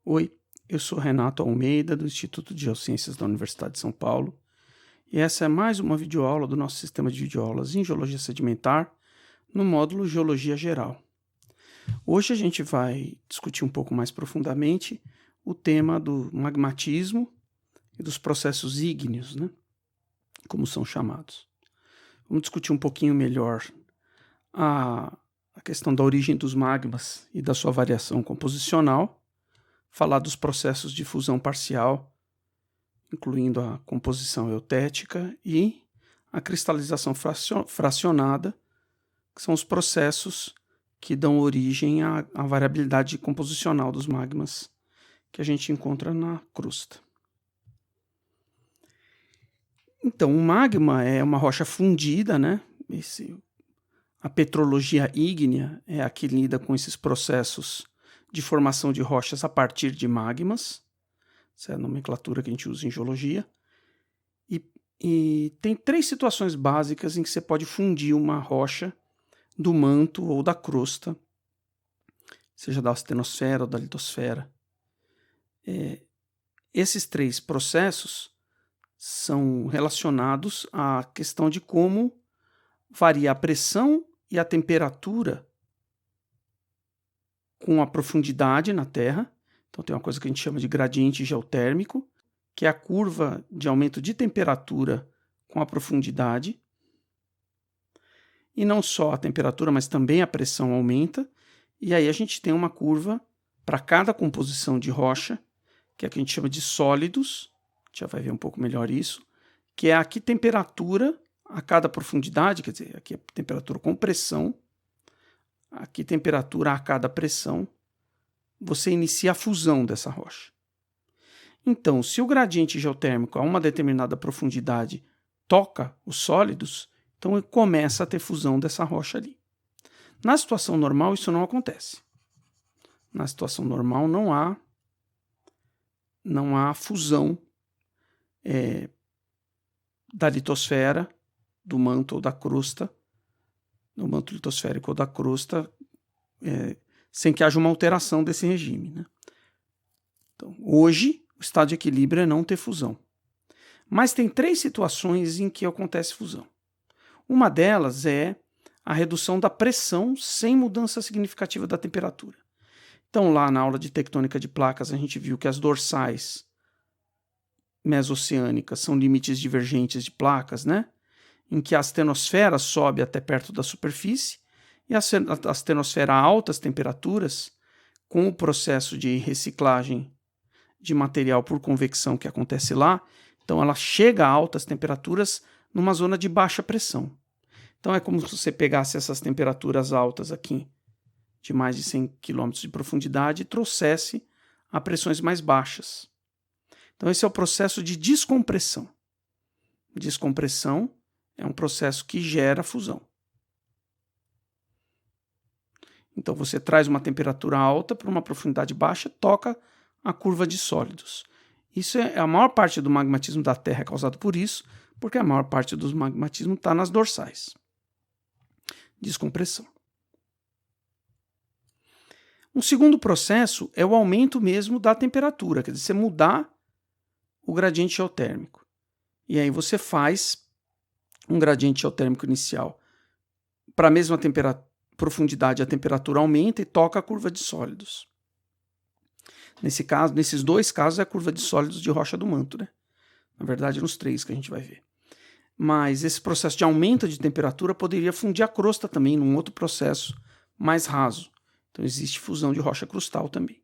Oi, eu sou Renato Almeida, do Instituto de Geociências da Universidade de São Paulo, e essa é mais uma videoaula do nosso sistema de videoaulas em Geologia Sedimentar, no módulo Geologia Geral. Hoje a gente vai discutir um pouco mais profundamente o tema do magmatismo e dos processos ígneos, né? Como são chamados. Vamos discutir um pouquinho melhor a questão da origem dos magmas e da sua variação composicional, falar dos processos de fusão parcial, incluindo a composição eutética e a cristalização fracionada, que são os processos que dão origem à variabilidade composicional dos magmas que a gente encontra na crosta. Então, o magma é uma rocha fundida, né? A petrologia ígnea é a que lida com esses processos de formação de rochas a partir de magmas. Essa é a nomenclatura que a gente usa em geologia. E tem 3 situações básicas em que você pode fundir uma rocha do manto ou da crosta, seja da astenosfera ou da litosfera. Esses 3 processos são relacionados à questão de como varia a pressão e a temperatura com a profundidade na Terra. Então tem uma coisa que a gente chama de gradiente geotérmico, que é a curva de aumento de temperatura com a profundidade. E não só a temperatura, mas também a pressão aumenta. E aí a gente tem uma curva para cada composição de rocha, que é a que a gente chama de sólidos. A gente já vai ver um pouco melhor isso. Que é a que temperatura a cada profundidade, quer dizer, aqui é temperatura com pressão. Aqui temperatura a cada pressão. Você inicia a fusão dessa rocha. Então, se o gradiente geotérmico a uma determinada profundidade toca os sólidos, então começa a ter fusão dessa rocha ali. Na situação normal, isso não acontece. Na situação normal, não há fusão da litosfera, do manto ou da crosta, do manto litosférico ou da crosta, sem que haja uma alteração desse regime, né? Então, hoje, o estado de equilíbrio é não ter fusão. Mas tem 3 situações em que acontece fusão. Uma delas é a redução da pressão sem mudança significativa da temperatura. Então, lá na aula de tectônica de placas, a gente viu que as dorsais mesoceânicas são limites divergentes de placas, né? Em que a astenosfera sobe até perto da superfície e a astenosfera a altas temperaturas, com o processo de reciclagem de material por convecção que acontece lá, então ela chega a altas temperaturas numa zona de baixa pressão. Então é como se você pegasse essas temperaturas altas aqui, de mais de 100 km de profundidade, e trouxesse a pressões mais baixas. Então esse é o processo de descompressão. Descompressão é um processo que gera fusão. Então você traz uma temperatura alta para uma profundidade baixa, toca a curva de sólidos. Isso a maior parte do magmatismo da Terra é causado por isso, porque a maior parte do magmatismo está nas dorsais. Descompressão. Um segundo processo é o aumento mesmo da temperatura, quer dizer, você mudar o gradiente geotérmico. E aí você faz um gradiente geotérmico inicial para a mesma profundidade, a temperatura aumenta e toca a curva de sólidos. Nesses 2 casos é a curva de sólidos de rocha do manto, né? Na verdade, nos 3 que a gente vai ver. Mas esse processo de aumento de temperatura poderia fundir a crosta também, num outro processo mais raso. Então existe fusão de rocha crustal também.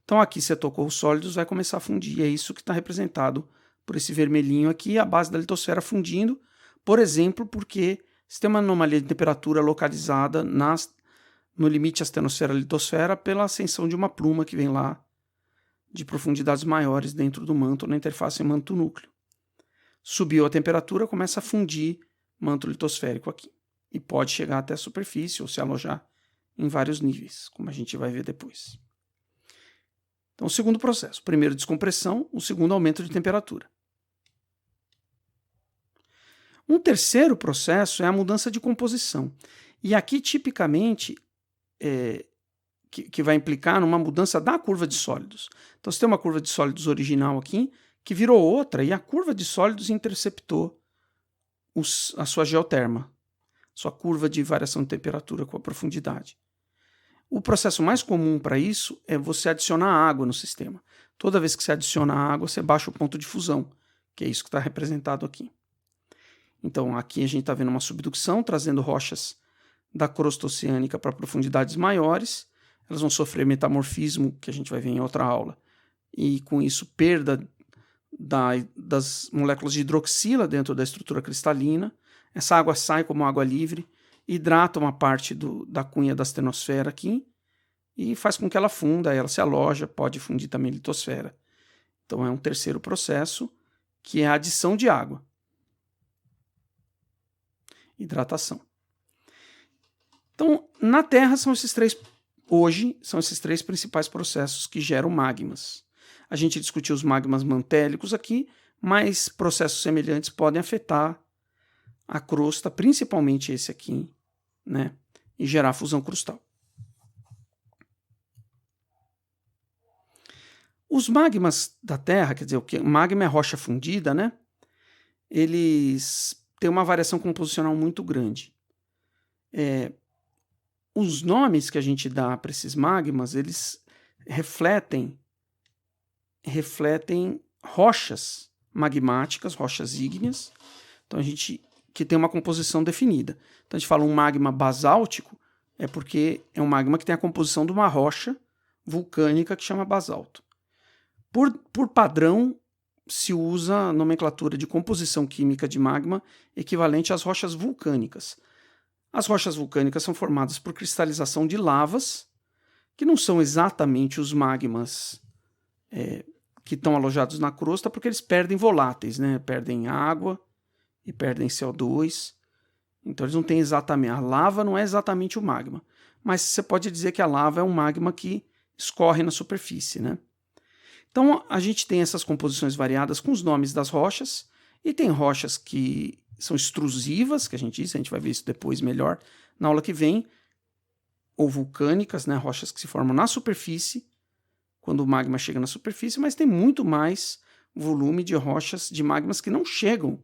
Então aqui você tocou os sólidos, vai começar a fundir. É isso que está representado por esse vermelhinho aqui, a base da litosfera fundindo, por exemplo, porque você tem uma anomalia de temperatura localizada no limite astenosfera-litosfera pela ascensão de uma pluma que vem lá de profundidades maiores dentro do manto, na interface manto-núcleo. Subiu a temperatura, começa a fundir manto litosférico aqui. E pode chegar até a superfície ou se alojar em vários níveis, como a gente vai ver depois. Então, o segundo processo. O primeiro, descompressão. O segundo, aumento de temperatura. Um terceiro processo é a mudança de composição. E aqui, tipicamente, que vai implicar numa mudança da curva de sólidos. Então você tem uma curva de sólidos original aqui, que virou outra, e a curva de sólidos interceptou a sua geoterma, sua curva de variação de temperatura com a profundidade. O processo mais comum para isso é você adicionar água no sistema. Toda vez que você adiciona água, você baixa o ponto de fusão, que é isso que está representado aqui. Então aqui a gente está vendo uma subducção, trazendo rochas da crosta oceânica para profundidades maiores. Elas vão sofrer metamorfismo, que a gente vai ver em outra aula, e com isso perda das moléculas de hidroxila dentro da estrutura cristalina. Essa água sai como água livre, hidrata uma parte da cunha da astenosfera aqui e faz com que ela funda, ela se aloja, pode fundir também a litosfera. Então é um terceiro processo, que é a adição de água. Hidratação. Então, na Terra hoje são esses três principais processos que geram magmas. A gente discutiu os magmas mantélicos aqui, mas processos semelhantes podem afetar a crosta, principalmente esse aqui, né, e gerar fusão crustal. Os magmas da Terra, quer dizer, o que magma é rocha fundida, né? Eles têm uma variação composicional muito grande. Os nomes que a gente dá para esses magmas, eles refletem rochas magmáticas, rochas ígneas, então que tem uma composição definida. Então a gente fala um magma basáltico, é porque é um magma que tem a composição de uma rocha vulcânica que chama basalto. Por padrão, se usa a nomenclatura de composição química de magma equivalente às rochas vulcânicas. As rochas vulcânicas são formadas por cristalização de lavas, que não são exatamente os magmas que estão alojados na crosta, porque eles perdem voláteis, né? Perdem água e perdem CO2. Então eles não têm exatamente... A lava não é exatamente o magma, mas você pode dizer que a lava é um magma que escorre na superfície, né? Então a gente tem essas composições variadas com os nomes das rochas, e tem rochas que são extrusivas, que a gente vai ver isso depois melhor na aula que vem, ou vulcânicas, né, rochas que se formam na superfície, quando o magma chega na superfície, mas tem muito mais volume de rochas, de magmas que não chegam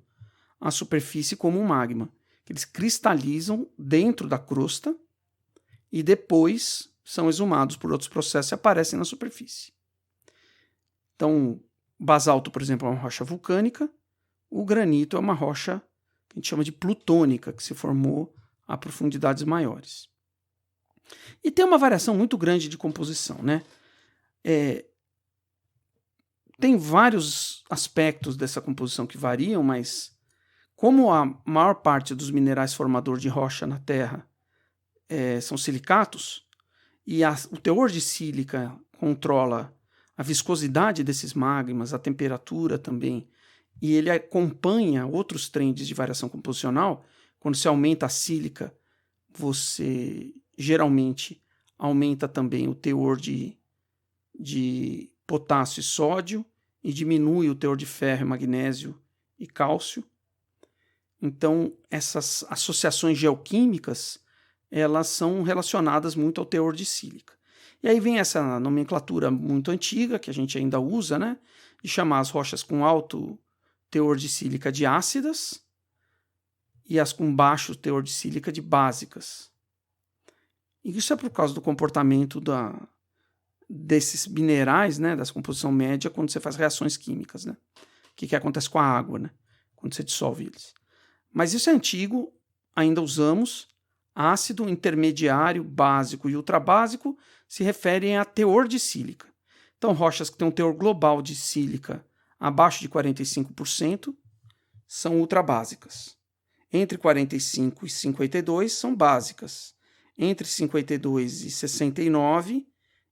à superfície como um magma, que eles cristalizam dentro da crosta e depois são exumados por outros processos e aparecem na superfície. Então, basalto, por exemplo, é uma rocha vulcânica, o granito é uma rocha que a gente chama de plutônica, que se formou a profundidades maiores. E tem uma variação muito grande de composição, né? Tem vários aspectos dessa composição que variam, mas como a maior parte dos minerais formadores de rocha na Terra são silicatos, e o teor de sílica controla a viscosidade desses magmas, a temperatura também, e ele acompanha outros trends de variação composicional. Quando se aumenta a sílica, você geralmente aumenta também o teor de potássio e sódio e diminui o teor de ferro, magnésio e cálcio. Então, essas associações geoquímicas, elas são relacionadas muito ao teor de sílica. E aí vem essa nomenclatura muito antiga, que a gente ainda usa, né, de chamar as rochas com alto teor de sílica de ácidas e as com baixo teor de sílica de básicas. E isso é por causa do comportamento desses minerais, né, dessa composição média, quando você faz reações químicas, né? O que acontece com a água, né, quando você dissolve eles. Mas isso é antigo, ainda usamos. Ácido, intermediário, básico e ultrabásico se referem a teor de sílica. Então, rochas que têm um teor global de sílica abaixo de 45% são ultrabásicas. Entre 45 e 52 são básicas. Entre 52 e 69,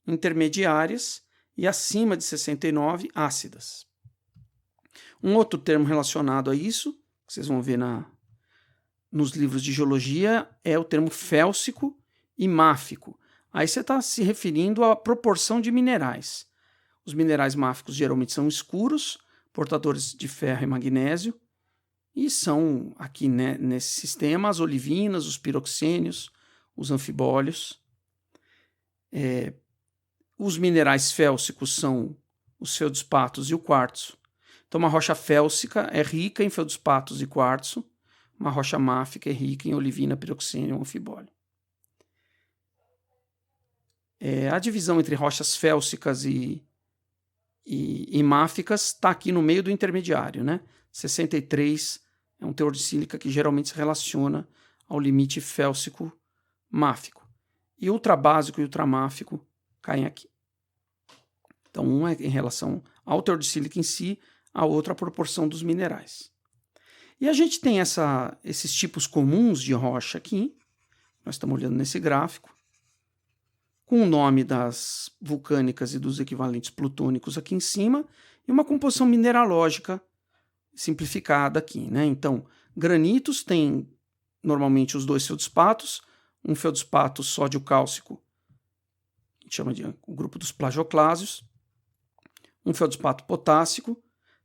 intermediárias, e acima de 69, ácidas. Um outro termo relacionado a isso, que vocês vão ver nos livros de geologia, é o termo félsico e máfico. Aí você está se referindo à proporção de minerais. Os minerais máficos geralmente são escuros, portadores de ferro e magnésio, e são aqui, né, nesse sistema as olivinas, os piroxênios, os anfibólios. Os minerais félsicos são os feldspatos e o quartzo. Então, uma rocha félsica é rica em feldspatos e quartzo, uma rocha máfica é rica em olivina, piroxênio ou anfibólio. A divisão entre rochas félsicas e máficas está aqui no meio do intermediário, né? 63 é um teor de sílica que geralmente se relaciona ao limite félsico-máfico. E ultrabásico e ultramáfico caem aqui. Então, um é em relação ao teor de sílica em si, a outra a proporção dos minerais. E a gente tem esses tipos comuns de rocha aqui, nós estamos olhando nesse gráfico, com o nome das vulcânicas e dos equivalentes plutônicos aqui em cima, e uma composição mineralógica simplificada aqui, né? Então, granitos têm normalmente os dois feldspatos, um feldspato sódio-cálcico, que a gente chama de o grupo dos plagioclásios, um feldspato potássico,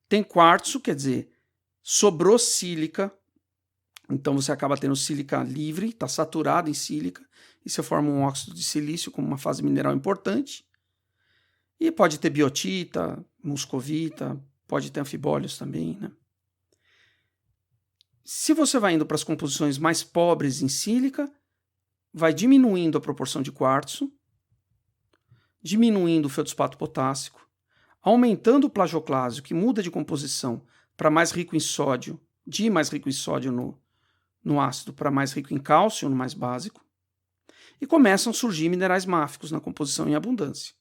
tem quartzo, quer dizer, sobrou sílica, então você acaba tendo sílica livre, está saturado em sílica, e você forma um óxido de silício como uma fase mineral importante. E pode ter biotita, muscovita, pode ter anfibólios também, né? Se você vai indo para as composições mais pobres em sílica, vai diminuindo a proporção de quartzo, diminuindo o feldspato potássico, aumentando o plagioclásio, que muda de composição para mais rico em sódio, de mais rico em sódio no ácido para mais rico em cálcio, no mais básico, e começam a surgir minerais máficos na composição em abundância.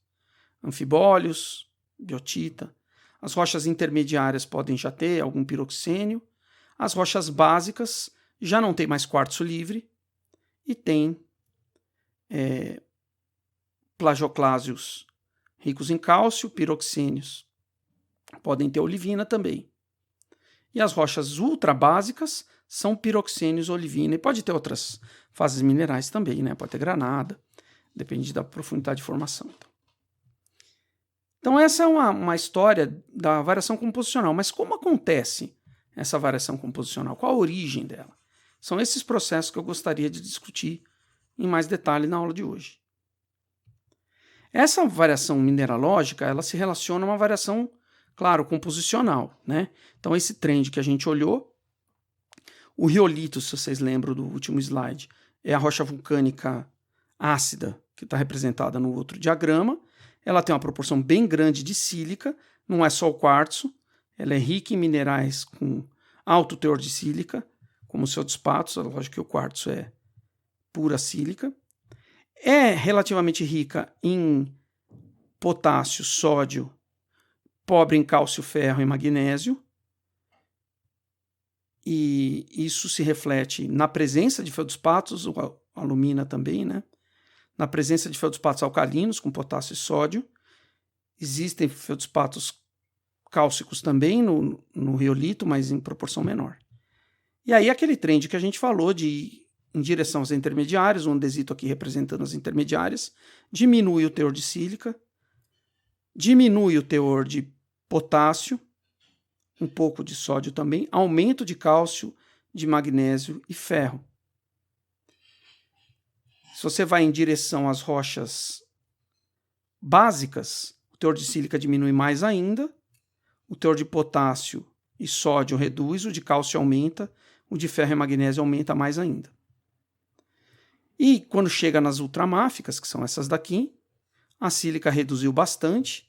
Anfibólios, biotita. As rochas intermediárias podem já ter algum piroxênio. As rochas básicas já não tem mais quartzo livre e tem plagioclásios ricos em cálcio, piroxênios. Podem ter olivina também. E as rochas ultrabásicas são piroxênios, olivina, e pode ter outras fases minerais também, né? Pode ter granada, depende da profundidade de formação. Então essa é uma história da variação composicional. Mas como acontece essa variação composicional? Qual a origem dela? São esses processos que eu gostaria de discutir em mais detalhe na aula de hoje. Essa variação mineralógica, ela se relaciona a uma variação, claro, composicional, né? Então esse trend que a gente olhou, o riolito, se vocês lembram do último slide, é a rocha vulcânica ácida, que está representada no outro diagrama. Ela tem uma proporção bem grande de sílica, não é só o quartzo, ela é rica em minerais com alto teor de sílica, como os feldspatos, lógico que o quartzo é pura sílica. É relativamente rica em potássio, sódio, pobre em cálcio, ferro e magnésio. E isso se reflete na presença de feldspatos, alumina também, né? Na presença de feldspatos alcalinos, com potássio e sódio. Existem feldspatos cálcicos também no riolito, mas em proporção menor. E aí aquele trend que a gente falou de ir em direção aos intermediários, um andesito aqui representando as intermediárias, diminui o teor de sílica, diminui o teor de potássio, um pouco de sódio também, aumento de cálcio, de magnésio e ferro. Se você vai em direção às rochas básicas, o teor de sílica diminui mais ainda, o teor de potássio e sódio reduz, o de cálcio aumenta, o de ferro e magnésio aumenta mais ainda. E quando chega nas ultramáficas, que são essas daqui, a sílica reduziu bastante,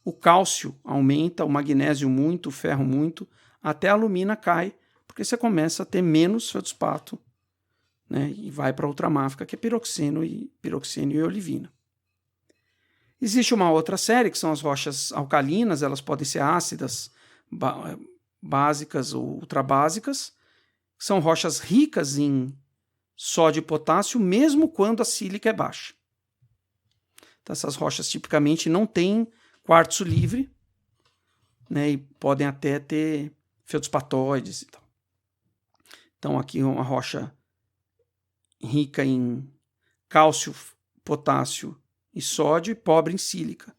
o cálcio aumenta, o magnésio muito, o ferro muito, até a alumina cai, porque você começa a ter menos feldspato, né, e vai para a ultramáfica, que é piroxênio e olivina. Existe uma outra série, que são as rochas alcalinas, elas podem ser ácidas, básicas ou ultrabásicas, são rochas ricas em sódio e potássio, mesmo quando a sílica é baixa. Então, essas rochas tipicamente não têm quartzo livre, né, e podem até ter feldspatóides e tal. Então, aqui uma rocha rica em cálcio, potássio e sódio e pobre em sílica.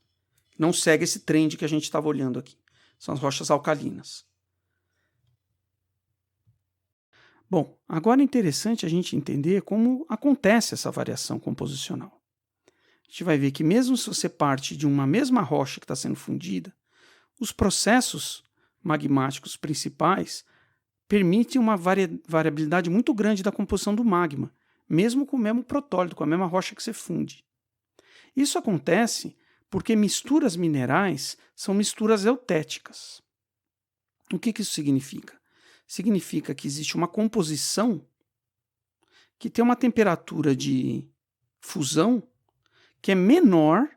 Não segue esse trend que a gente estava olhando aqui. São as rochas alcalinas. Bom, agora é interessante a gente entender como acontece essa variação composicional. a gente vai ver que mesmo se você parte de uma mesma rocha que está sendo fundida, os processos magmáticos principais permitem uma variabilidade muito grande da composição do magma, mesmo com o mesmo protólido, com a mesma rocha que você funde. Isso acontece porque misturas minerais são misturas eutéticas. O que isso significa? Significa que existe uma composição que tem uma temperatura de fusão que é menor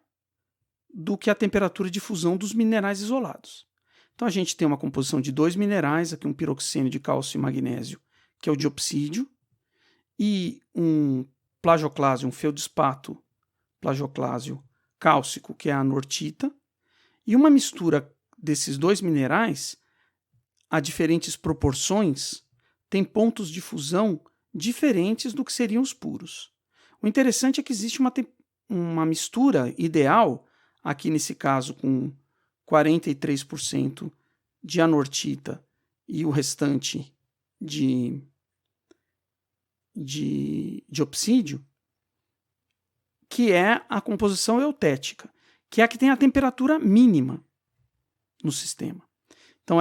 do que a temperatura de fusão dos minerais isolados. Então a gente tem uma composição de dois minerais, aqui um piroxênio de cálcio e magnésio, que é o diopsídio, e um plagioclásio, um feldespato plagioclásio cálcico, que é a anortita, e uma mistura desses dois minerais a diferentes proporções tem pontos de fusão diferentes do que seriam os puros. O interessante é que existe uma mistura ideal, aqui nesse caso com 43% de anortita e o restante de diopsídio, que é a composição eutética, que é a que tem a temperatura mínima no sistema. Então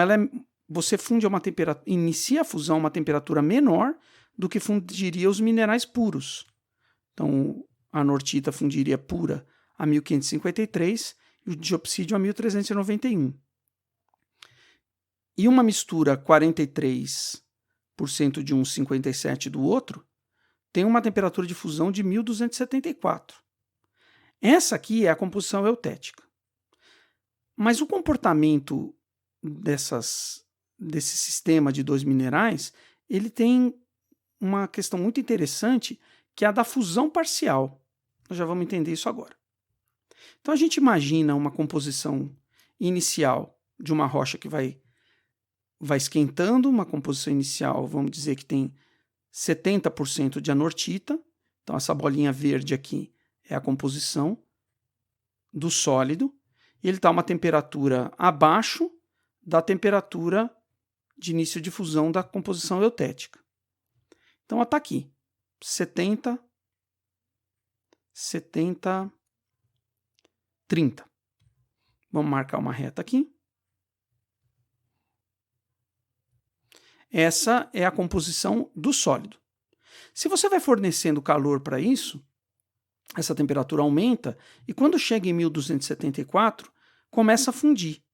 você funde inicia a fusão a uma temperatura menor do que fundiria os minerais puros. Então a anortita fundiria pura a 1553 e o diopsídio a 1391. E uma mistura 43% de um, 57% do outro, tem uma temperatura de fusão de 1274. Essa aqui é a composição eutética. Mas o comportamento desse sistema de dois minerais, ele tem uma questão muito interessante, que é a da fusão parcial. Nós já vamos entender isso agora. Então a gente imagina uma composição inicial de uma rocha que vai esquentando, uma composição inicial, vamos dizer que tem 70% de anortita. Então essa bolinha verde aqui é a composição do sólido. E ele está a uma temperatura abaixo da temperatura de início de fusão da composição eutética. Então está aqui, 70, 30. Vamos marcar uma reta aqui. Essa é a composição do sólido. Se você vai fornecendo calor para isso, essa temperatura aumenta e quando chega em 1274, começa a fundir.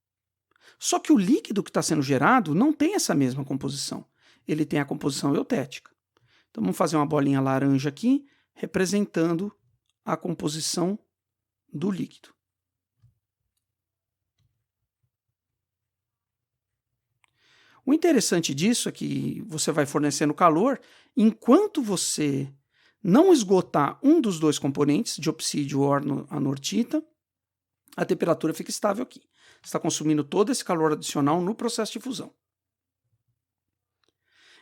Só que o líquido que está sendo gerado não tem essa mesma composição. Ele tem a composição eutética. Então vamos fazer uma bolinha laranja aqui, representando a composição do líquido. O interessante disso é que você vai fornecendo calor enquanto você não esgotar um dos dois componentes, diopsídio ou anortita, a temperatura fica estável aqui. Você está consumindo todo esse calor adicional no processo de fusão.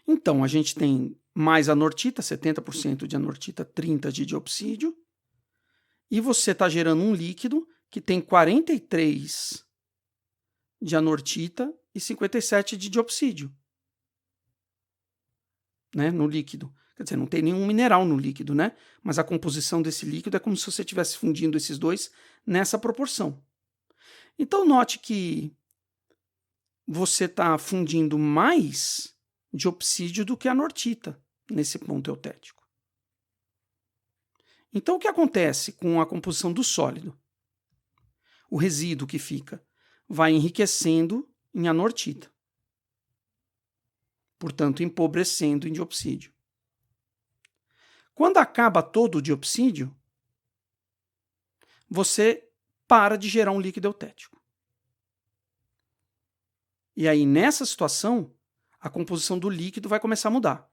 Então, a gente tem mais anortita, 70% de anortita, 30% de diopsídio, e você está gerando um líquido que tem 43% de anortita e 57% de diopsídio, né, no líquido. Quer dizer, não tem nenhum mineral no líquido, né? Mas a composição desse líquido é como se você estivesse fundindo esses dois nessa proporção. Então, note que você está fundindo mais diopsídio do que anortita nesse ponto eutético. Então, o que acontece com a composição do sólido? O resíduo que fica vai enriquecendo em anortita, portanto, empobrecendo em diopsídio. Quando acaba todo o diopsídio, você para de gerar um líquido eutético. E aí, nessa situação, a composição do líquido vai começar a mudar.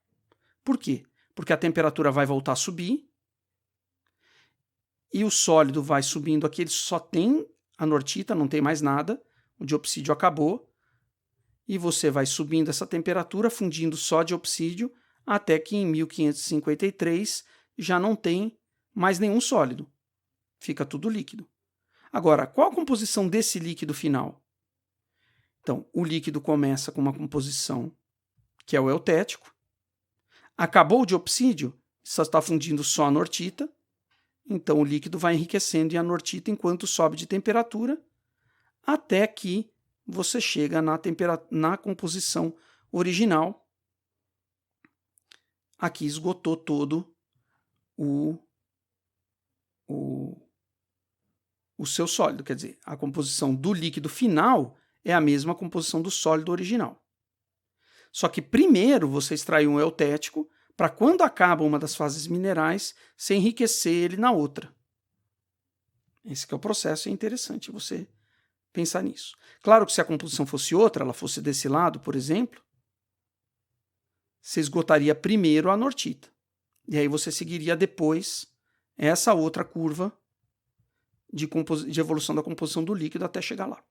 Por quê? Porque a temperatura vai voltar a subir e o sólido vai subindo aqui, ele só tem anortita, não tem mais nada, o diopsídio acabou, e você vai subindo essa temperatura, fundindo só diopsídio, até que em 1553 já não tem mais nenhum sólido. Fica tudo líquido. Agora, qual a composição desse líquido final? Então, o líquido começa com uma composição que é o eutético. Acabou o diopsídio, só está fundindo só anortita. Então o líquido vai enriquecendo em anortita enquanto sobe de temperatura, até que você chega na composição original. Aqui esgotou todo o seu sólido, quer dizer, a composição do líquido final é a mesma composição do sólido original. Só que primeiro você extrai um eutético para quando acaba uma das fases minerais, você enriquecer ele na outra. Esse que é o processo, é interessante você pensar nisso. Claro que se a composição fosse outra, ela fosse desse lado, por exemplo, você esgotaria primeiro a anortita. E aí você seguiria depois essa outra curva de evolução da composição do líquido até chegar lá.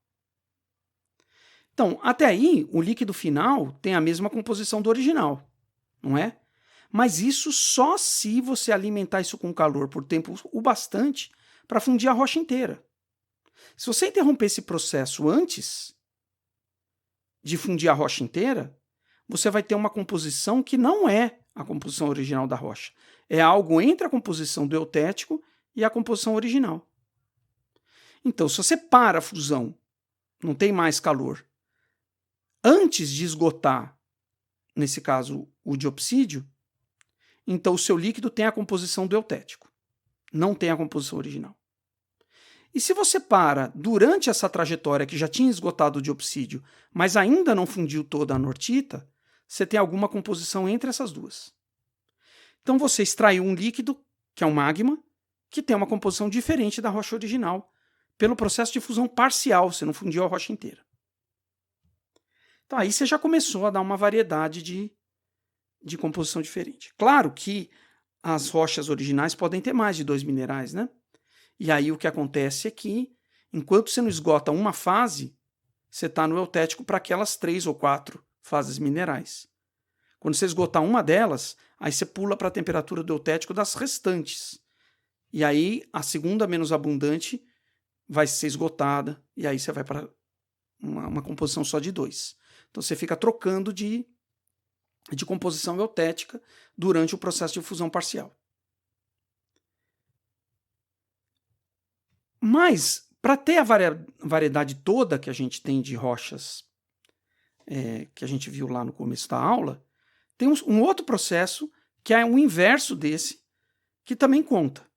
Então, até aí, o líquido final tem a mesma composição do original, não é? Mas isso só se você alimentar isso com calor por tempo o bastante para fundir a rocha inteira. Se você interromper esse processo antes de fundir a rocha inteira, você vai ter uma composição que não é a composição original da rocha. É algo entre a composição do eutético e a composição original. Então, se você para a fusão, não tem mais calor, antes de esgotar, nesse caso, o diopsídio, então o seu líquido tem a composição do eutético, não tem a composição original. E se você para durante essa trajetória que já tinha esgotado o diopsídio, mas ainda não fundiu toda a anortita, você tem alguma composição entre essas duas. Então você extraiu um líquido, que é um magma, que tem uma composição diferente da rocha original, pelo processo de fusão parcial, você não fundiu a rocha inteira. Então aí você já começou a dar uma variedade de composição diferente. Claro que as rochas originais podem ter mais de 2 minerais, né? E aí o que acontece é que, enquanto você não esgota uma fase, você está no eutético para aquelas 3 ou 4 fases minerais. Quando você esgotar uma delas, aí você pula para a temperatura do eutético das restantes. E aí a segunda menos abundante vai ser esgotada, e aí você vai para uma composição só de 2. Então você fica trocando de composição eutética durante o processo de fusão parcial. Mas, para ter a variedade toda que a gente tem de rochas, que a gente viu lá no começo da aula, tem um outro processo que é o inverso desse, que também conta.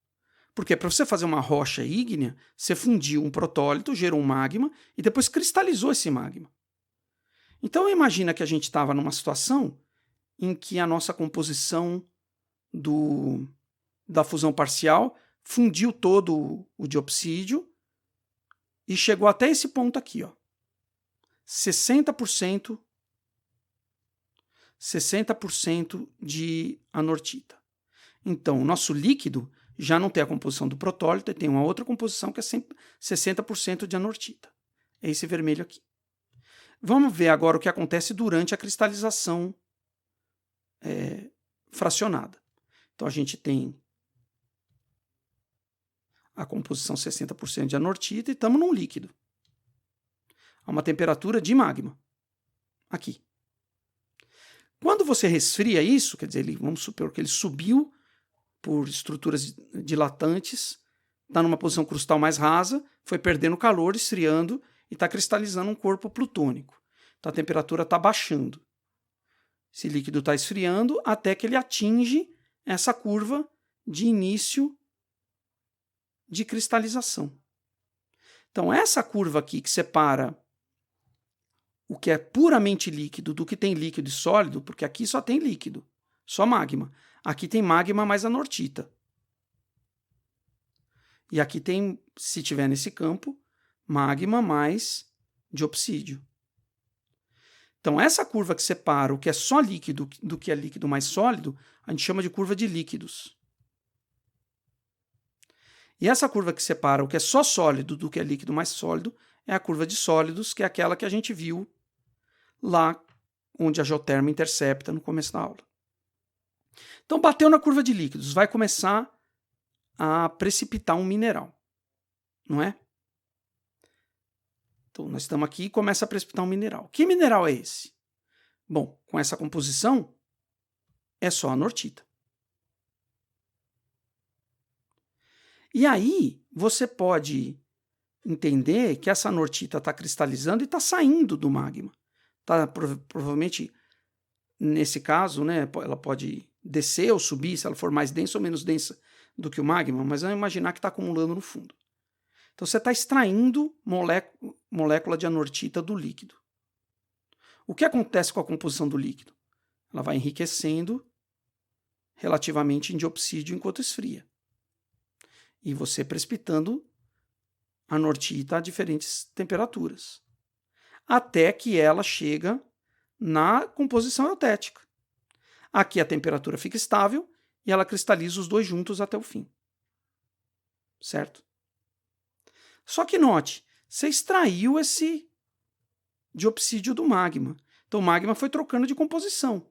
Porque para você fazer uma rocha ígnea, você fundiu um protólito, gerou um magma e depois cristalizou esse magma. Então imagina que a gente estava numa situação em que a nossa composição da fusão parcial fundiu todo o diopsídio e chegou até esse ponto aqui, ó. 60% de anortita. Então, o nosso líquido já não tem a composição do protólito, e tem uma outra composição que é 60% de anortita. É esse vermelho aqui. Vamos ver agora o que acontece durante a cristalização fracionada. Então, a gente tem a composição 60% de anortita e estamos num líquido. A uma temperatura de magma. Aqui. Quando você resfria isso, quer dizer, vamos supor que ele subiu por estruturas dilatantes, está numa posição crustal mais rasa, foi perdendo calor, esfriando e está cristalizando um corpo plutônico. Então a temperatura está baixando. Esse líquido está esfriando até que ele atinge essa curva de início de cristalização. Então essa curva aqui que separa o que é puramente líquido do que tem líquido e sólido, porque aqui só tem líquido, só magma. Aqui tem magma mais anortita. E aqui tem, se tiver nesse campo, magma mais diopsídio. Então essa curva que separa o que é só líquido do que é líquido mais sólido, a gente chama de curva de líquidos. E essa curva que separa o que é só sólido do que é líquido mais sólido é a curva de sólidos, que é aquela que a gente viu lá onde a geoterma intercepta no começo da aula. Então bateu na curva de líquidos, vai começar a precipitar um mineral, não é? Então nós estamos aqui e começa a precipitar um mineral. Que mineral é esse? Bom, com essa composição é só anortita. E aí você pode entender que essa anortita está cristalizando e está saindo do magma. Tá, provavelmente, nesse caso, né, ela pode descer ou subir, se ela for mais densa ou menos densa do que o magma, mas vamos imaginar que está acumulando no fundo. Então você está extraindo molécula de anortita do líquido. O que acontece com a composição do líquido? Ela vai enriquecendo relativamente em diopsídio enquanto esfria. E você precipitando anortita a diferentes temperaturas. Até que ela chega na composição eutética. Aqui a temperatura fica estável e ela cristaliza os dois juntos até o fim. Certo? Só que note, você extraiu esse diopsídio do magma. Então o magma foi trocando de composição.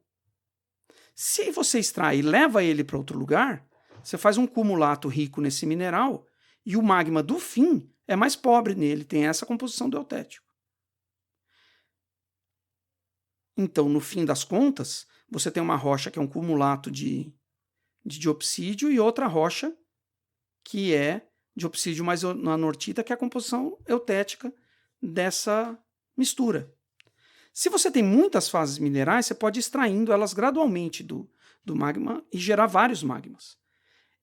Se você extrai e leva ele para outro lugar, você faz um cumulato rico nesse mineral e o magma do fim é mais pobre nele, tem essa composição do eutético. Então, no fim das contas, você tem uma rocha que é um cumulato de diopsídio e outra rocha que é diopsídio mais anortita, que é a composição eutética dessa mistura. Se você tem muitas fases minerais, você pode ir extraindo elas gradualmente do magma e gerar vários magmas.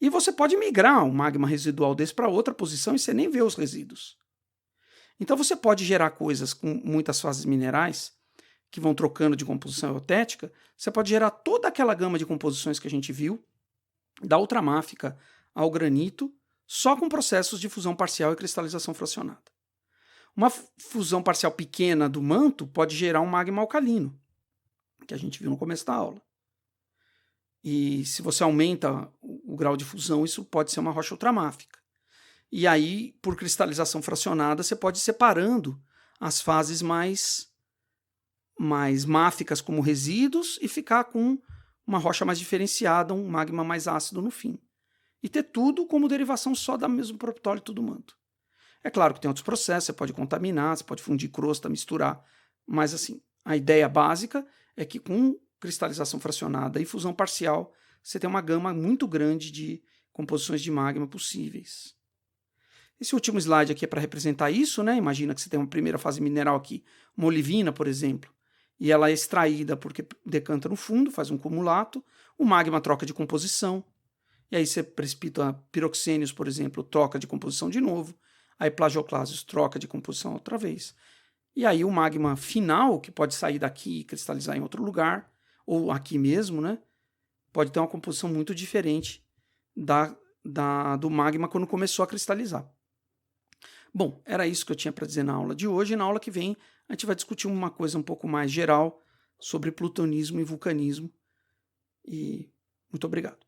E você pode migrar um magma residual desse para outra posição e você nem vê os resíduos. Então você pode gerar coisas com muitas fases minerais que vão trocando de composição eutética. Você pode gerar toda aquela gama de composições que a gente viu, da ultramáfica ao granito, só com processos de fusão parcial e cristalização fracionada. Uma fusão parcial pequena do manto pode gerar um magma alcalino, que a gente viu no começo da aula. E se você aumenta o grau de fusão, isso pode ser uma rocha ultramáfica. E aí, por cristalização fracionada, você pode ir separando as fases mais máficas como resíduos e ficar com uma rocha mais diferenciada, um magma mais ácido no fim. E ter tudo como derivação só do mesmo proptólito do manto. É claro que tem outros processos, você pode contaminar, você pode fundir crosta, misturar, mas assim, a ideia básica é que com cristalização fracionada e fusão parcial, você tem uma gama muito grande de composições de magma possíveis. Esse último slide aqui é para representar isso, né? Imagina que você tem uma primeira fase mineral aqui, uma olivina, por exemplo, e ela é extraída porque decanta no fundo, faz um cumulato, o magma troca de composição, e aí você precipita piroxênios, por exemplo, troca de composição de novo, aí plagioclásios troca de composição outra vez. E aí o magma final, que pode sair daqui e cristalizar em outro lugar, ou aqui mesmo, né, pode ter uma composição muito diferente do magma quando começou a cristalizar. Bom, era isso que eu tinha para dizer na aula de hoje. E na aula que vem a gente vai discutir uma coisa um pouco mais geral sobre plutonismo e vulcanismo. E muito obrigado.